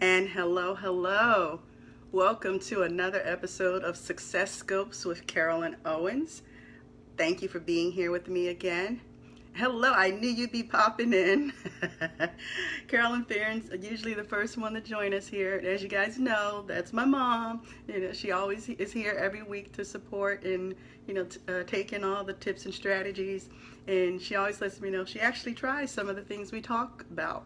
And hello, hello. Welcome to another episode of Success Scopes with Carolyn Owens. Thank you for being here with me again. Hello, I knew you'd be popping in. Carolyn Farron's usually the first one to join us here. As you guys know, that's my mom. She always is here every week to support and, take in all the tips and strategies. And she always lets me know she actually tries some of the things we talk about.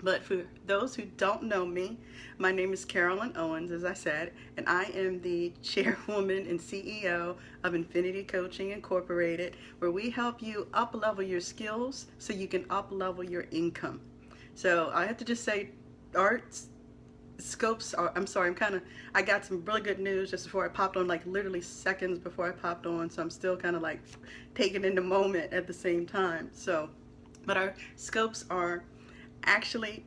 But for those who don't know me, my name is Carolyn Owens, as I said, and I am the chairwoman and CEO of Infinity Coaching Incorporated, where we help you up-level your skills so you can up-level your income. So I have to just say, I'm sorry, I got some really good news just before I popped on, like literally seconds before I popped on, so I'm still kind of like taking in the moment at the same time. But our scopes are actually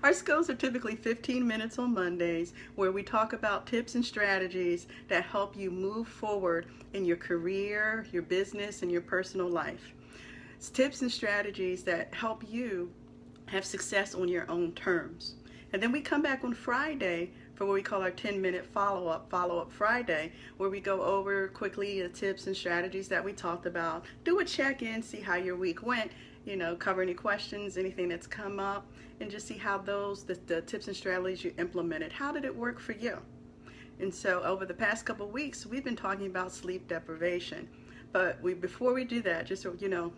our scopes are typically 15 minutes on Mondays, where we talk about tips and strategies that help you move forward in your career, your business, and your personal life. It's tips and strategies that help you have success on your own terms. And then we come back on Friday for what we call our 10-minute follow-up Friday, where we go over quickly the tips and strategies that we talked about, do a check-in, see how your week went, cover any questions, anything that's come up, and just see how the tips and strategies you implemented, how did it work for you? And so over the past couple of weeks, we've been talking about sleep deprivation. But before we do that, just so you know,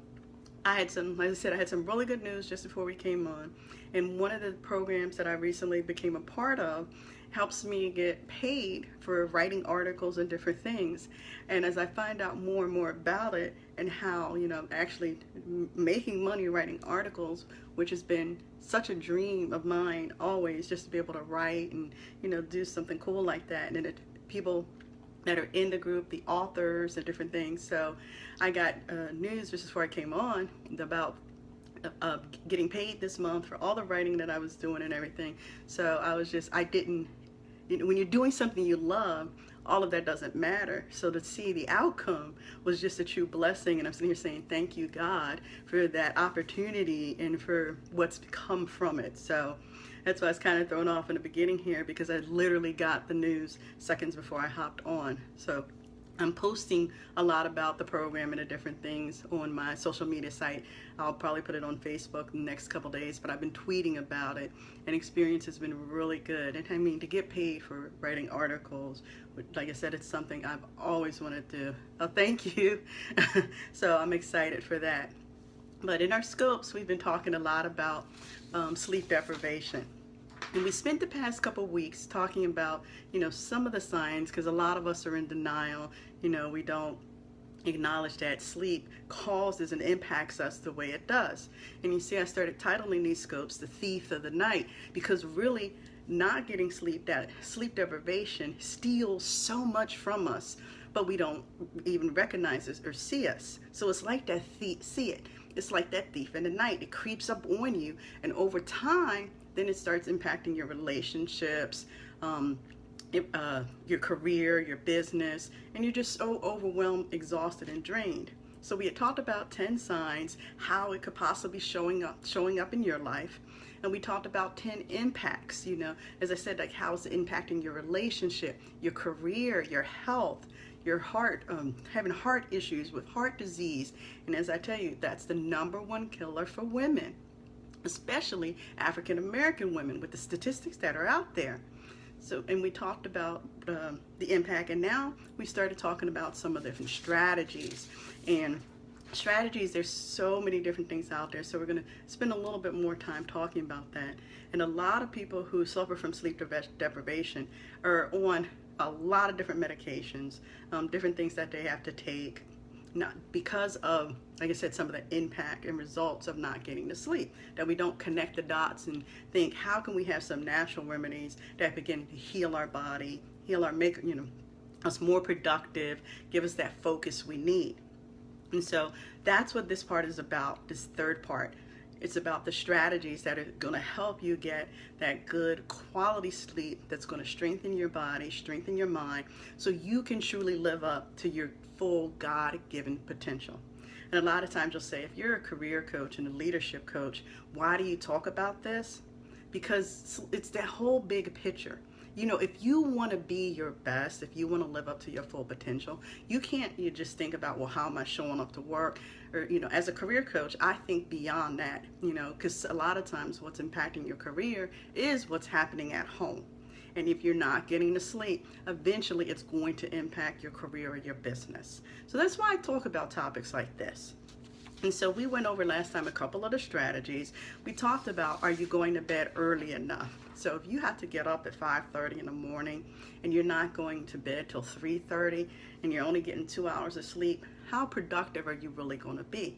like I said, I had some really good news just before we came on. And one of the programs that I recently became a part of helps me get paid for writing articles and different things. And as I find out more and more about it and how, actually making money writing articles, which has been such a dream of mine always, just to be able to write and, do something cool like that. And people that are in the group, the authors and different things. So I got news just before I came on about getting paid this month for all the writing that I was doing and everything. So when you're doing something you love, all of that doesn't matter. So to see the outcome was just a true blessing. And I'm sitting here saying, thank you, God, for that opportunity and for what's come from it. So that's why I was kind of thrown off in the beginning here, because I literally got the news seconds before I hopped on. So I'm posting a lot about the program and the different things on my social media site. I'll probably put it on Facebook in the next couple days, but I've been tweeting about it, and experience has been really good. And I mean, to get paid for writing articles, like I said, it's something I've always wanted to do. Oh, thank you. So I'm excited for that. But in our scopes, we've been talking a lot about sleep deprivation. And we spent the past couple of weeks talking about, some of the signs, because a lot of us are in denial. We don't acknowledge that sleep causes and impacts us the way it does. And you see, I started titling these scopes The Thief of the Night, because really not getting sleep, that sleep deprivation steals so much from us, but we don't even recognize it or see us. So it's like that thief, it's like that thief in the night. It creeps up on you, and over time, then it starts impacting your relationships, your career, your business, and you're just so overwhelmed, exhausted, and drained. So we had talked about 10 signs, how it could possibly showing up in your life. And we talked about 10 impacts, as I said, like how it's impacting your relationship, your career, your health, your heart, having heart issues with heart disease. And as I tell you, that's the #1 killer for women, especially African American women, with the statistics that are out there. So, and we talked about the impact, and now we started talking about some of the different strategies. And strategies, there's so many different things out there, so we're going to spend a little bit more time talking about that. And a lot of people who suffer from sleep deprivation are on a lot of different medications, different things that they have to take, not because of, like I said, some of the impact and results of not getting to sleep, that we don't connect the dots and think, how can we have some natural remedies that begin to heal our body, make us more productive, give us that focus we need. And so that's what this part is about, this third part. It's about the strategies that are going to help you get that good quality sleep that's going to strengthen your body, strengthen your mind, so you can truly live up to your full God-given potential. And a lot of times you'll say, if you're a career coach and a leadership coach, why do you talk about this? because it's that whole big picture. You know, if you want to be your best, if you want to live up to your full potential, you just think about, well, how am I showing up to work? Or, you know, as a career coach, I think beyond that, you know, because a lot of times what's impacting your career is what's happening at home. And if you're not getting to sleep, eventually it's going to impact your career or your business. So that's why I talk about topics like this. And so we went over last time a couple of the strategies. We talked about, are you going to bed early enough? So if you have to get up at 5:30 in the morning and you're not going to bed till 3:30 and you're only getting 2 hours of sleep, how productive are you really going to be?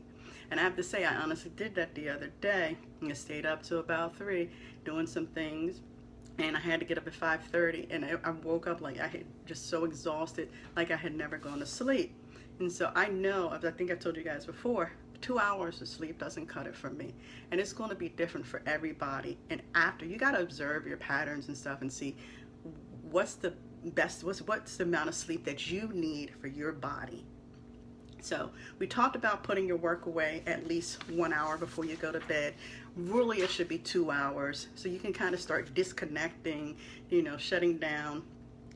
And I have to say, I honestly did that the other day. I stayed up to about 3 doing some things. And I had to get up at 5:30, and I woke up like I had just so exhausted, like I had never gone to sleep. And so I know, I think I told you guys before, 2 hours of sleep doesn't cut it for me. And it's going to be different for everybody. And after, you got to observe your patterns and stuff and see what's the best, what's the amount of sleep that you need for your body. So we talked about putting your work away at least 1 hour before you go to bed. Really, it should be 2 hours. So you can kind of start disconnecting, you know, shutting down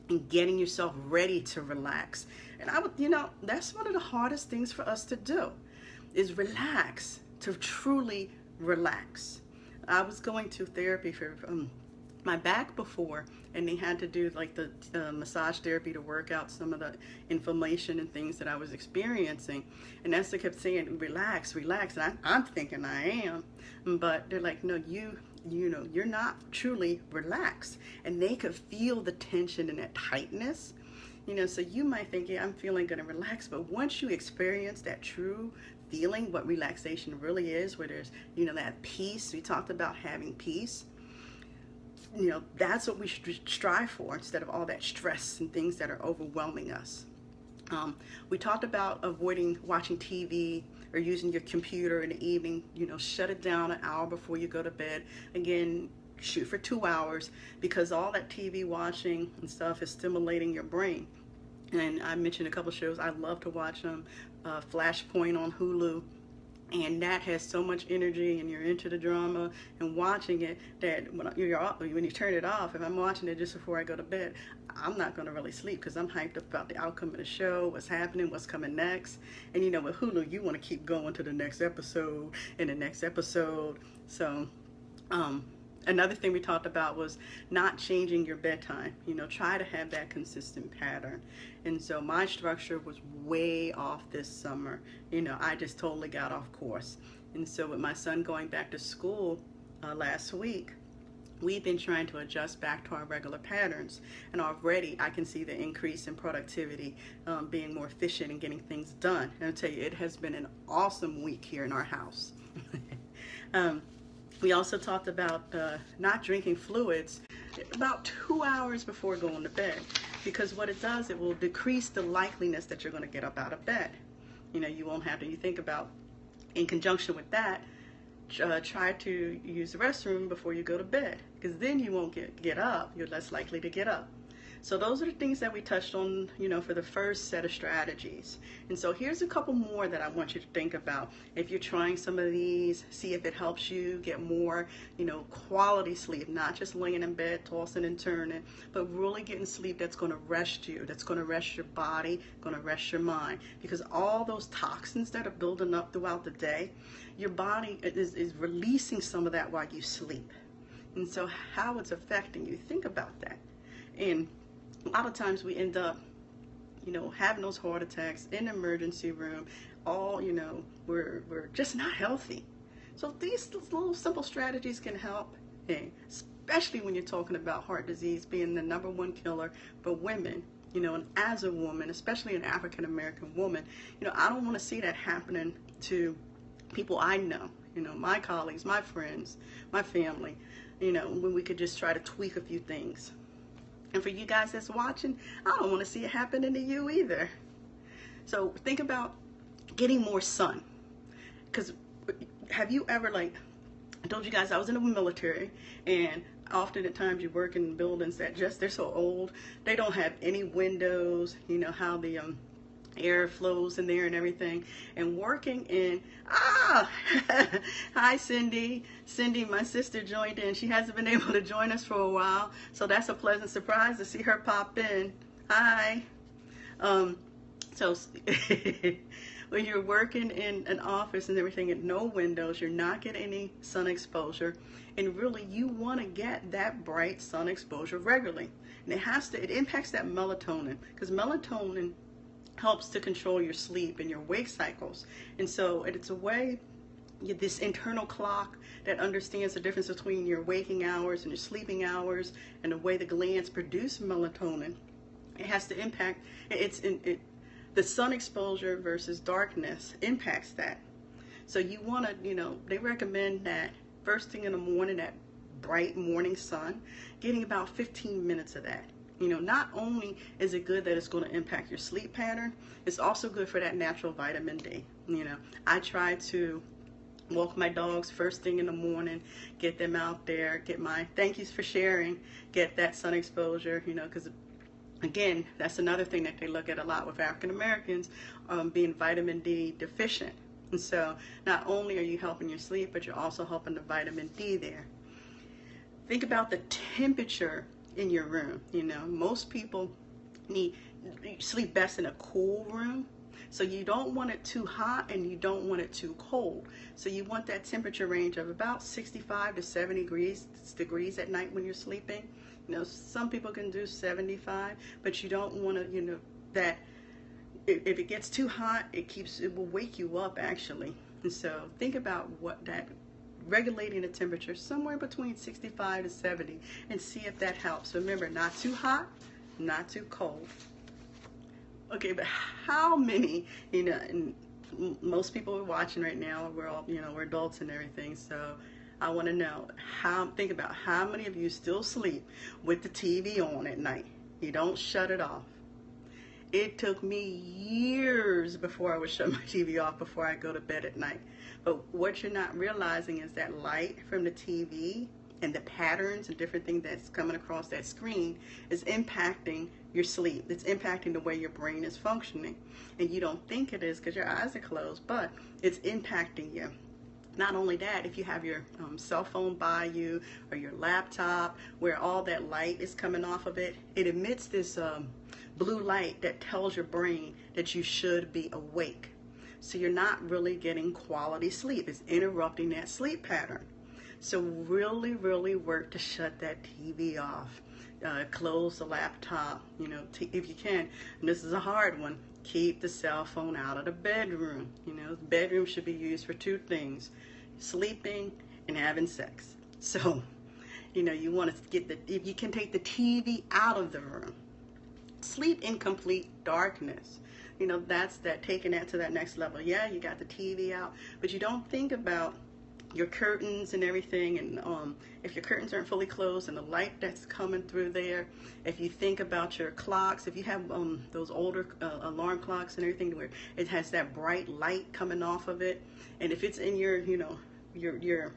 and getting yourself ready to relax. And I would, you know, that's one of the hardest things for us to do, is relax, to truly relax. I was going to therapy for my back before, and they had to do like the massage therapy to work out some of the inflammation and things that I was experiencing. And as they kept saying, relax, relax, and I'm thinking I am, but they're like, no, you know, you're not truly relaxed. And they could feel the tension and that tightness. You know, so you might think, yeah, I'm feeling good and relaxed, but once you experience that true feeling, what relaxation really is, where there's, you know, that peace, we talked about having peace, you know, that's what we should strive for instead of all that stress and things that are overwhelming us. We talked about avoiding watching TV or using your computer in the evening. You know, shut it down an hour before you go to bed. Again, shoot for 2 hours, because all that TV watching and stuff is stimulating your brain. And I mentioned a couple shows I love to watch them. Flashpoint on Hulu. And that has so much energy, and you're into the drama and watching it, that when you turn it off, if I'm watching it just before I go to bed, I'm not going to really sleep, because I'm hyped up about the outcome of the show, what's happening, what's coming next. And you know, with Hulu, you want to keep going to the next episode and the next episode. So another thing we talked about was not changing your bedtime. You know, try to have that consistent pattern. And so my structure was way off this summer. You know, I just totally got off course. And so with my son going back to school last week, we've been trying to adjust back to our regular patterns. And already I can see the increase in productivity, being more efficient and getting things done. And I'll tell you, it has been an awesome week here in our house. We also talked about not drinking fluids about 2 hours before going to bed, because what it does, it will decrease the likeliness that you're going to get up out of bed. You know, you won't have to, you think about, in conjunction with that, try to use the restroom before you go to bed, because then you won't get up, you're less likely to get up. So those are the things that we touched on, you know, for the first set of strategies. And so here's a couple more that I want you to think about. If you're trying some of these, see if it helps you get more, you know, quality sleep, not just laying in bed, tossing and turning, but really getting sleep that's going to rest you, that's going to rest your body, going to rest your mind. Because all those toxins that are building up throughout the day, your body is releasing some of that while you sleep. And so how it's affecting you, think about that. And a lot of times we end up, you know, having those heart attacks in the emergency room. All, you know, we're just not healthy. So these little simple strategies can help, especially when you're talking about heart disease being the #1 killer for women. You know, and as a woman, especially an African American woman, you know, I don't want to see that happening to people I know. You know, my colleagues, my friends, my family. You know, when we could just try to tweak a few things. And for you guys that's watching, I don't want to see it happening to you either. So think about getting more sun. Because have you ever, like, I told you guys I was in the military, and often at times you work in buildings that just, they're so old, they don't have any windows. You know how the air flows in there and everything, and working in hi Cindy, my sister joined in. She hasn't been able to join us for a while, so that's a pleasant surprise to see her pop in. Hi. So when you're working in an office and everything and no windows, you're not getting any sun exposure, and really you want to get that bright sun exposure regularly. And it impacts that melatonin, because melatonin helps to control your sleep and your wake cycles. And so it's a way, this internal clock that understands the difference between your waking hours and your sleeping hours, and the way the glands produce melatonin. It has to impact, the sun exposure versus darkness impacts that. So you want to, they recommend that first thing in the morning, that bright morning sun, getting about 15 minutes of that. Not only is it good that it's going to impact your sleep pattern, it's also good for that natural vitamin D. I try to walk my dogs first thing in the morning, get them out there, thank yous for sharing, get that sun exposure, because again, that's another thing that they look at a lot with African Americans, being vitamin D deficient. And so not only are you helping your sleep, but you're also helping the vitamin D there. Think about the temperature in your room. Most people sleep best in a cool room. So you don't want it too hot and you don't want it too cold. So you want that temperature range of about 65 to 70 degrees at night when you're sleeping. Some people can do 75, but you don't want to, that if it gets too hot, it will wake you up actually. And so think about regulating the temperature somewhere between 65 to 70 and see if that helps. Remember, not too hot, not too cold. Okay, but how many, and most people are watching right now, we're all, we're adults and everything, so I want to know, think about how many of you still sleep with the TV on at night. You don't shut it off. It took me years before I would shut my TV off before I go to bed at night. But what you're not realizing is that light from the TV and the patterns and different things that's coming across that screen is impacting your sleep. It's impacting the way your brain is functioning. And you don't think it is because your eyes are closed, but it's impacting you. Not only that, if you have your cell phone by you or your laptop where all that light is coming off of it, it emits this blue light that tells your brain that you should be awake. So you're not really getting quality sleep. It's interrupting that sleep pattern. So really, really work to shut that TV off. Close the laptop, if you can. And this is a hard one. Keep the cell phone out of the bedroom. The bedroom should be used for two things: sleeping and having sex. So, you want to if you can take the TV out of the room. Sleep in complete darkness. That's taking that to that next level. Yeah, you got the TV out, but you don't think about your curtains and everything, and if your curtains aren't fully closed and the light that's coming through there. If you think about your clocks, if you have those older alarm clocks and everything where it has that bright light coming off of it, and if it's in your your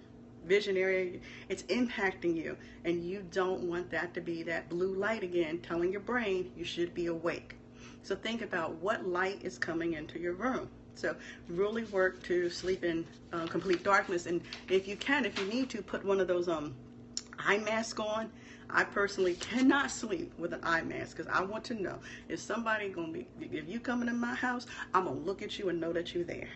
vision area, it's impacting you, and you don't want that to be that blue light again telling your brain you should be awake. So think about what light is coming into your room. So really work to sleep in complete darkness. And if you need to, put one of those eye masks on. I personally cannot sleep with an eye mask because I want to know if somebody if you coming in my house, I'm gonna look at you and know that you're there.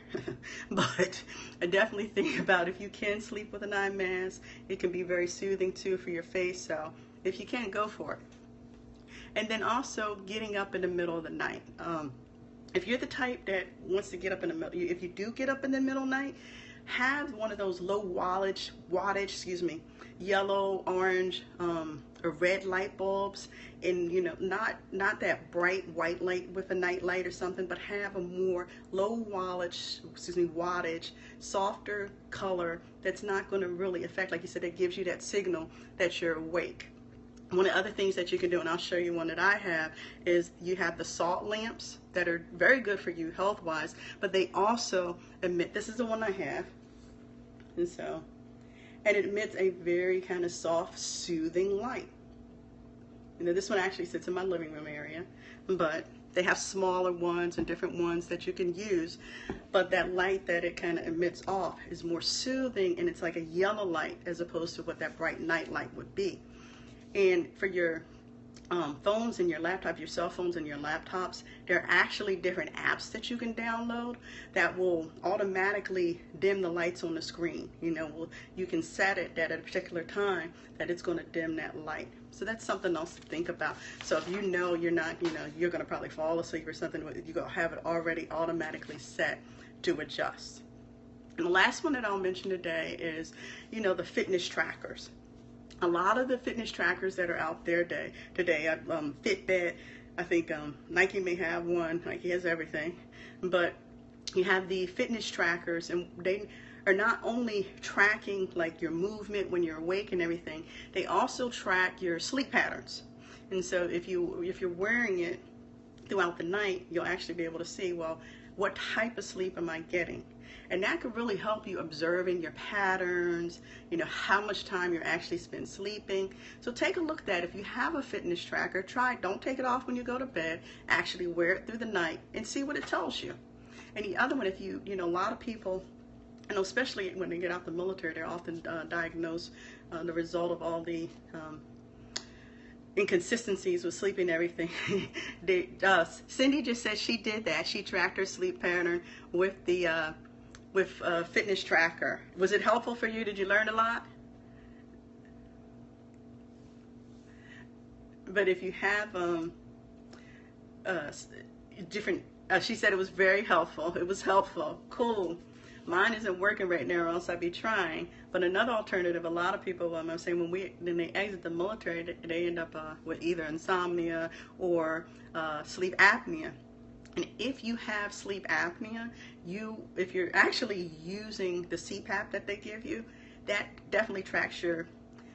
But I definitely think about if you can sleep with an eye mask, it can be very soothing too for your face. So if you can, go for it. And then also getting up in the middle of the night. If you're the type that wants to get up in the middle, if you do get up in the middle of the night, have one of those low wattage, yellow, orange, or red light bulbs, and not that bright white light with a night light or something, but have a more low wattage, softer color that's not going to really affect, like you said, that gives you that signal that you're awake. One of the other things that you can do, and I'll show you one that I have, is you have the salt lamps that are very good for you health-wise, but they also emit, this is the one I have, and it emits a very kind of soft, soothing light. This one actually sits in my living room area, but They have smaller ones and different ones that you can use, but that light that it kind of emits off is more soothing, and it's like a yellow light as opposed to what that bright night light would be. And for your phones and your laptop, your cell phones and your laptops, there are actually different apps that you can download that will automatically dim the lights on the screen. You can set it that at a particular time that it's going to dim that light. So that's something else to think about. So if you know you're not, you're going to probably fall asleep or something, you go have it already automatically set to adjust. And the last one that I'll mention today is, the fitness trackers. A lot of the fitness trackers that are out there today, Fitbit, I think Nike may have one. Nike has everything, but you have the fitness trackers, and they are not only tracking like your movement when you're awake and everything, they also track your sleep patterns. And so if you're wearing it throughout the night, you'll actually be able to see, well, what type of sleep am I getting? And that could really help you observing your patterns, how much time you actually spend sleeping. So take a look at that. If you have a fitness tracker, try it. Don't take it off when you go to bed. Actually wear it through the night and see what it tells you. And the other one, if a lot of people, especially when they get out the military, they're often diagnosed the result of all the inconsistencies with sleeping and everything. Cindy just said she did that. She tracked her sleep pattern with the fitness tracker. Was it helpful for you? Did you learn a lot? But if you have different, she said it was very helpful. It was helpful. Cool. Mine isn't working right now, or else I'd be trying. But another alternative, a lot of people, I'm saying when they exit the military, they end up with either insomnia or sleep apnea. And if you have sleep apnea, if you're actually using the CPAP that they give you, that definitely tracks your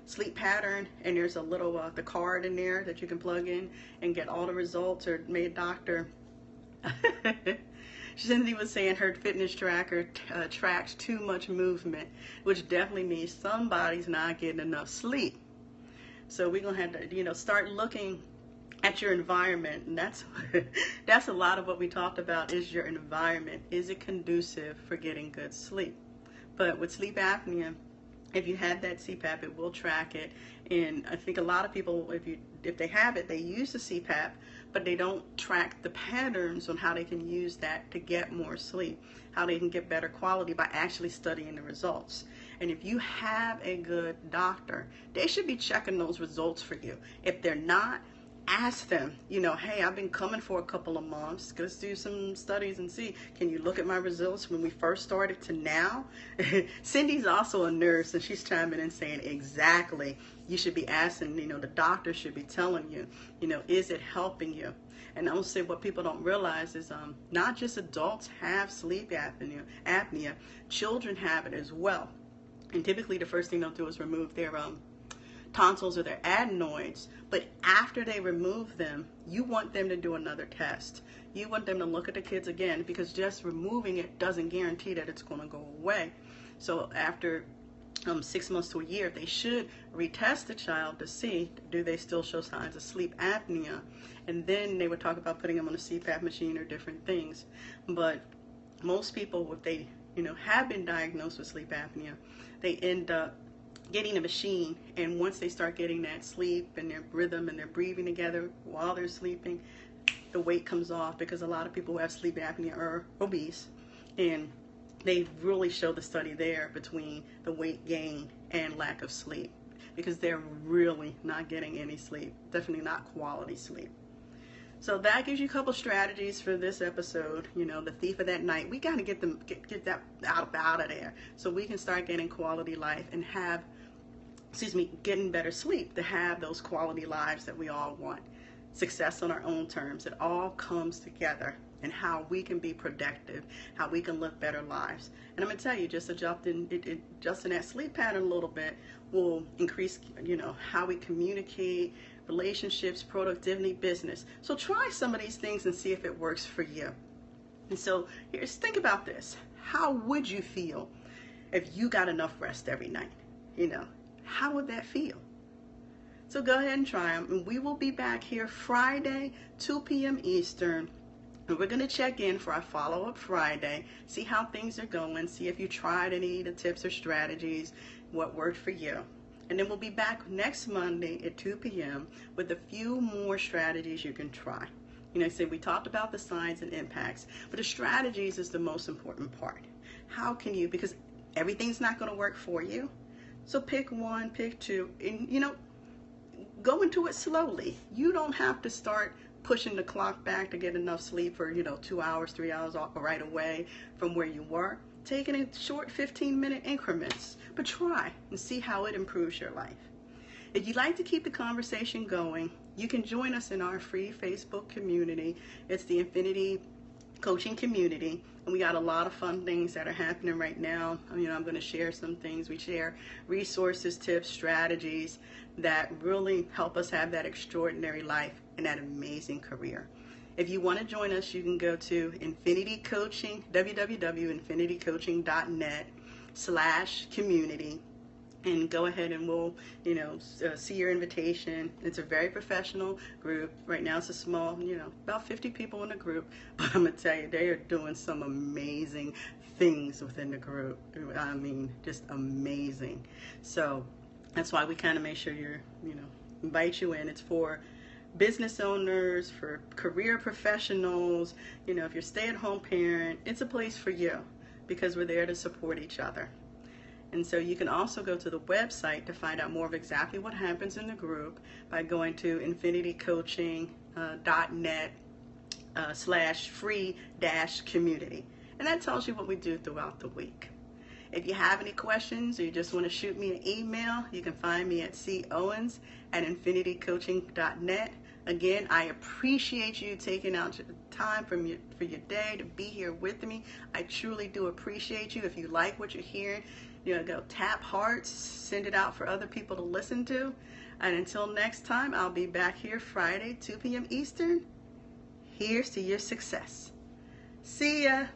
sleep pattern. And there's a little the card in there that you can plug in and get all the results. Or may a doctor. Cindy was saying her fitness tracker tracks too much movement, which definitely means somebody's not getting enough sleep. So we're gonna have to, start looking at your environment, and that's a lot of what we talked about. Is your environment, is it conducive for getting good sleep? But with sleep apnea, if you have that CPAP, it will track it. And I think a lot of people, if they have it, they use the CPAP, but they don't track the patterns on how they can use that to get more sleep, how they can get better quality by actually studying the results. And if you have a good doctor, they should be checking those results for you. If they're not, ask them, hey, I've been coming for a couple of months. Let's do some studies and see, can you look at my results when we first started to now? Cindy's also a nurse, and she's chiming in saying exactly. You should be asking, the doctor should be telling you, is it helping you? And I will say what people don't realize is not just adults have sleep apnea, children have it as well. And typically the first thing they'll do is remove their tonsils or their adenoids, but after they remove them, you want them to do another test. You want them to look at the kids again, because just removing it doesn't guarantee that it's going to go away. So after 6 months to a year, they should retest the child to see, do they still show signs of sleep apnea? And then they would talk about putting them on a CPAP machine or different things. But most people, if they have been diagnosed with sleep apnea, they end up getting a machine, and once they start getting that sleep and their rhythm and they're breathing together while they're sleeping, the weight comes off, because a lot of people who have sleep apnea are obese, and they really show the study there between the weight gain and lack of sleep, because they're really not getting any sleep, definitely not quality sleep. So that gives you a couple strategies for this episode. The thief of that night, we got to get that out of there, so we can start getting quality life and getting better sleep, to have those quality lives that we all want. Success on our own terms. It all comes together, and how we can be productive, how we can live better lives. And I'm going to tell you, just adjusting that sleep pattern a little bit will increase, how we communicate, relationships, productivity, business. So try some of these things and see if it works for you. And so think about this. How would you feel if you got enough rest every night? How would that feel? So go ahead and try them. And we will be back here Friday, 2 p.m. Eastern. And we're going to check in for our follow-up Friday, see how things are going, see if you tried any of the tips or strategies, what worked for you. And then we'll be back next Monday at 2 p.m. with a few more strategies you can try. You know, we talked about the signs and impacts, but the strategies is the most important part. How can you, because everything's not going to work for you, so pick one, pick two, and you know, go into it slowly. You don't have to start pushing the clock back to get enough sleep for, 2 hours, 3 hours right away from where you were. Take it in short 15-minute increments, but try and see how it improves your life. If you'd like to keep the conversation going, you can join us in our free Facebook community. It's the Infinity Coaching Community, and we got a lot of fun things that are happening right now. I'm going to share some things. We share resources, tips, strategies that really help us have that extraordinary life and that amazing career. If you want to join us, you can go to Infinity Coaching, www.infinitycoaching.net/community, and go ahead and we'll, see your invitation. It's a very professional group. Right now it's a small, about 50 people in the group, but I'm going to tell you, they are doing some amazing things within the group. I mean, just amazing. So that's why we kind of make sure you're, invite you in. It's for business owners, for career professionals, if you're a stay-at-home parent, it's a place for you because we're there to support each other. And so you can also go to the website to find out more of exactly what happens in the group by going to infinitycoaching.net/free-community. And that tells you what we do throughout the week. If you have any questions or you just want to shoot me an email, you can find me at cowens@infinitycoaching.net. Again, I appreciate you taking out time for your day to be here with me. I truly do appreciate you. If you like what you're hearing, go tap hearts, send it out for other people to listen to. And until next time, I'll be back here Friday, 2 p.m. Eastern. Here's to your success. See ya.